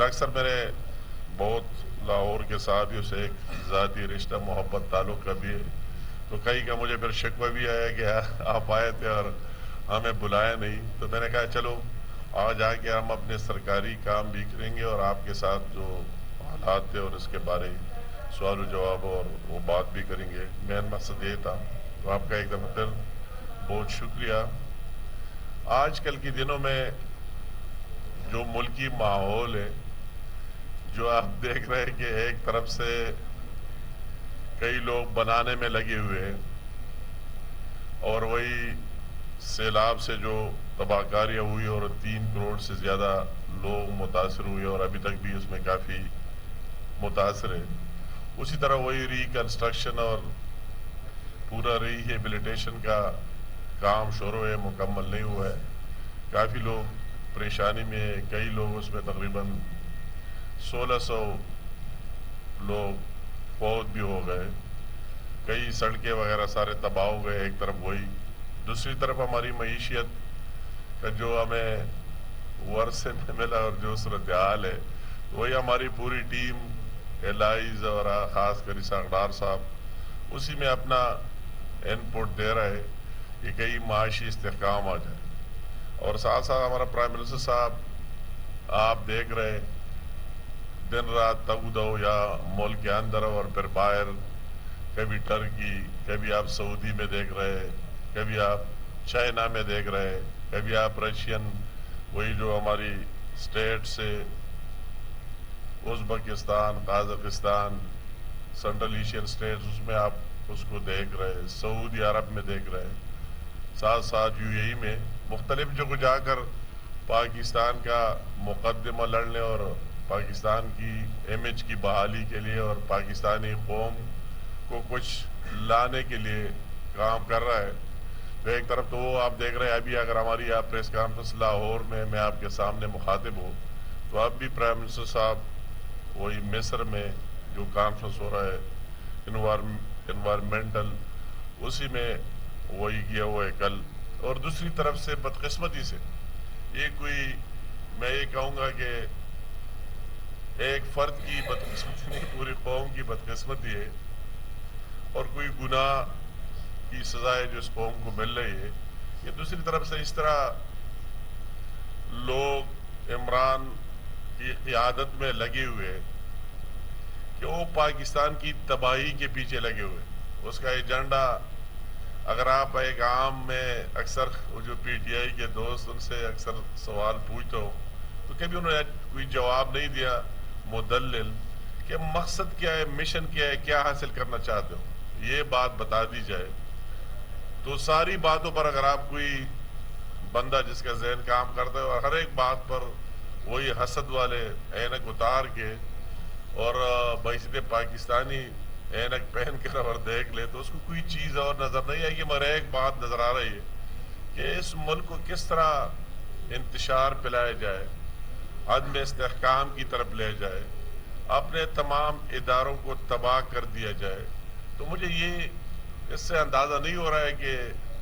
اکثر میرے بہت لاہور کے صحابیوں سے ایک ذاتی رشتہ محبت تعلق کا بھی ہے، تو کئی کا مجھے پھر شکوہ بھی آیا کہ آپ آئے تھے اور ہمیں بلایا نہیں، تو میں نے کہا چلو آج آ کے ہم اپنے سرکاری کام بھی کریں گے اور آپ کے ساتھ جو حالات تھے اور اس کے بارے سوال و جواب اور وہ بات بھی کریں گے، مین مقصد یہ تھا۔ تو آپ کا ایک دم پھر بہت شکریہ۔ آج کل کے دنوں میں جو ملکی ماحول ہے، جو آپ دیکھ رہے ہیں کہ ایک طرف سے کئی لوگ بنانے میں لگے ہوئے ہیں اور وہی سیلاب سے جو تباہ کاریاں ہوئی اور 3 کروڑ سے زیادہ لوگ متاثر ہوئے اور ابھی تک بھی اس میں کافی متاثر ہے، اسی طرح وہی ریکنسٹرکشن اور پورا ریہیبلیٹیشن کا کام شروع ہے، مکمل نہیں ہوا ہے۔ کافی لوگ پریشانی میں، کئی لوگ اس میں تقریباً 1600 لوگ فوت بھی ہو گئے، کئی سڑکیں وغیرہ سارے تباہ ہو گئے ایک طرف وہی، دوسری طرف ہماری معیشت کا جو ہمیں ورثے میں ملا اور جو صورتحال ہے، وہی ہماری پوری ٹیم ایلائز اور خاص کر اسحاق ڈار صاحب اسی میں اپنا انپٹ دے رہا ہے کہ کئی معاشی استحکام آ جائے، اور ساتھ ساتھ ہمارا پرائم منسٹر صاحب آپ دیکھ رہے دن رات تگ دو یا ملک کے اندر اور پھر باہر، کبھی ٹرکی، کبھی آپ سعودی میں دیکھ رہے، کبھی آپ چائنا میں دیکھ رہے، کبھی آپ رشین وہی جو ہماری اسٹیٹ سے Uzbekistan, Kazakhstan, central Asian states, اس میں آپ اس کو دیکھ رہے، سعودی عرب میں دیکھ رہے، ساتھ ساتھ یو اے ای میں مختلف جگہ جا کر پاکستان کا مقدمہ لڑنے اور پاکستان کی امیج کی بحالی کے لیے اور پاکستانی قوم کو کچھ لانے کے لیے کام کر رہا ہے۔ تو ایک طرف تو وہ آپ دیکھ رہے ہیں، ابھی اگر ہماری آپ پریس کانفرنس لاہور میں آپ کے سامنے مخاطب ہوں، تو اب بھی پرائم منسٹر صاحب وہی مصر میں جو کانفرنس ہو رہا ہے انوائرمنٹل، اسی میں وہی کیا ہوا ہے کل۔ اور دوسری طرف سے بدقسمتی سے یہ کوئی، میں یہ کہوں گا کہ ایک فرد کی بدقسمتی نہیں، پوری قوم کی بدقسمتی ہے اور کوئی گناہ کی سزا ہے جو اس قوم کو مل رہی ہے۔ یہ دوسری طرف سے اس طرح لوگ عمران کی قیادت میں لگے ہوئے کہ وہ پاکستان کی تباہی کے پیچھے لگے ہوئے، اس کا ایجنڈا اگر آپ ایک عام میں اکثر وہ جو پی ٹی آئی کے دوست ان سے اکثر سوال پوچھتے ہو تو کبھی انہوں نے کوئی جواب نہیں دیا مدلل کہ مقصد کیا ہے، مشن کیا ہے، کیا حاصل کرنا چاہتے ہو، یہ بات بتا دی جائے تو ساری باتوں پر اگر آپ کوئی بندہ جس کا ذہن کام کرتا ہے اور ہر ایک بات پر وہی حسد والے اینک اتار کے اور بحیثیت پاکستانی اینک پہن کر اور دیکھ لے تو اس کو کوئی چیز اور نظر نہیں آئے گی، مگر ایک بات نظر آ رہی ہے کہ اس ملک کو کس طرح انتشار پلایا جائے، عدم استحکام کی طرف لے جائے، اپنے تمام اداروں کو تباہ کر دیا جائے۔ تو مجھے یہ اس سے اندازہ نہیں ہو رہا ہے کہ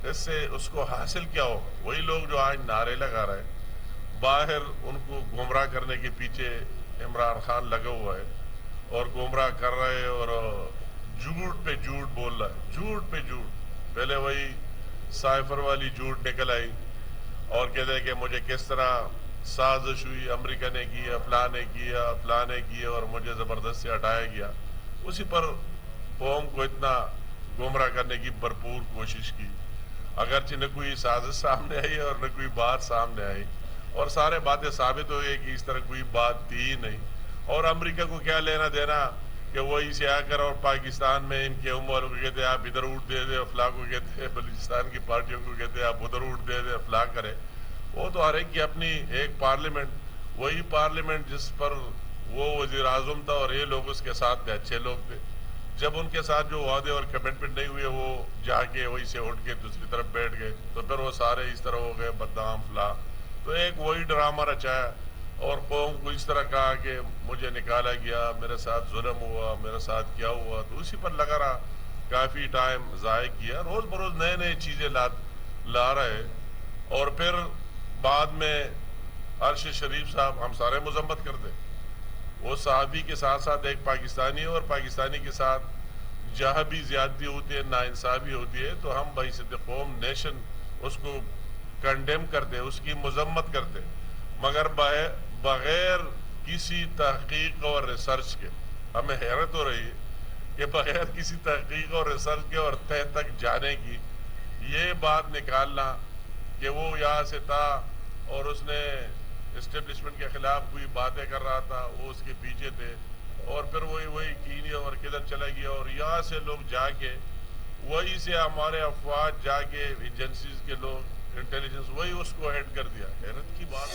اس سے اس کو حاصل کیا ہو۔ وہی لوگ جو آج نعرے لگا رہے ہیں، باہر ان کو گمراہ کرنے کے پیچھے عمران خان لگا ہوا ہے اور گمراہ کر رہے ہیں اور جھوٹ پہ جھوٹ بول رہا ہے، جھوٹ پہ جھوٹ۔ پہلے وہی سائفر والی جھوٹ نکل آئی اور کہتے ہیں کہ مجھے کس طرح سازش ہوئی، امریکہ نے کیا، فلاں نے کیا اور مجھے زبردست سے ہٹایا گیا۔ اسی پر قوم کو اتنا گمراہ کرنے کی بھرپور کوشش کی، اگرچہ نہ کوئی سازش سامنے آئی اور نہ کوئی بات سامنے آئی، اور سارے باتیں ثابت ہوئی کہ اس طرح کوئی بات تھی ہی نہیں۔ اور امریکہ کو کیا لینا دینا کہ وہی سے آ کر اور پاکستان میں ان کے والوں کو کہتے ہیں آپ ادھر ووٹ دے دیں، فلاں کو کہتے ہیں بلوچستان کی پارٹیوں کو کہتے ہیں آپ ادھر ووٹ دے دیں، فلاں کرے۔ وہ تو ہر ایک کی اپنی ایک پارلیمنٹ، وہی پارلیمنٹ جس پر وہ وزیر اعظم تھا اور یہ لوگ اس کے ساتھ تھے، اچھے لوگ تھے، جب ان کے ساتھ جو وعدے اور کمٹمنٹ نہیں ہوئے وہ جا کے وہی سے اٹھ کے دوسری طرف بیٹھ گئے، تو پھر وہ سارے اس طرح ہو گئے بدنام فلاں۔ تو ایک وہی ڈرامہ رچایا اور قوم کو اس طرح کہا کہ مجھے نکالا گیا، میرے ساتھ ظلم ہوا، میرے ساتھ کیا ہوا، تو اسی پر لگا رہا، کافی ٹائم ضائع کیا، روز بروز نئے نئے چیزیں لا رہے۔ اور پھر بعد میں عرش شریف صاحب ہم سارے مذمت کرتے وہ صحابی کے ساتھ ساتھ ایک پاکستانی ہے، اور پاکستانی کے ساتھ جہاں بھی زیادتی ہوتی ہے، ناانصافی ہوتی ہے، تو ہم بحیثیت قوم نیشن اس کو کنڈیم کرتے، اس کی مذمت کرتے، مگر بغیر کسی تحقیق اور ریسرچ کے. ہمیں حیرت ہو رہی ہے کہ بغیر کسی تحقیق اور ریسرچ کے اور تہ تک جانے کی یہ بات نکالنا کہ وہ یہاں سے تھا اور اس نے اسٹیبلشمنٹ کے خلاف کوئی باتیں کر رہا تھا، وہ اس کے پیچھے تھے، اور پھر وہی کینی اور کدھر چلا گیا، اور یہاں سے لوگ جا کے وہی سے ہمارے افواج جا کے ایجنسیز کے لوگ انٹیلیجنس وہی اس کو ہیڈ کر دیا. حیرت کی بات.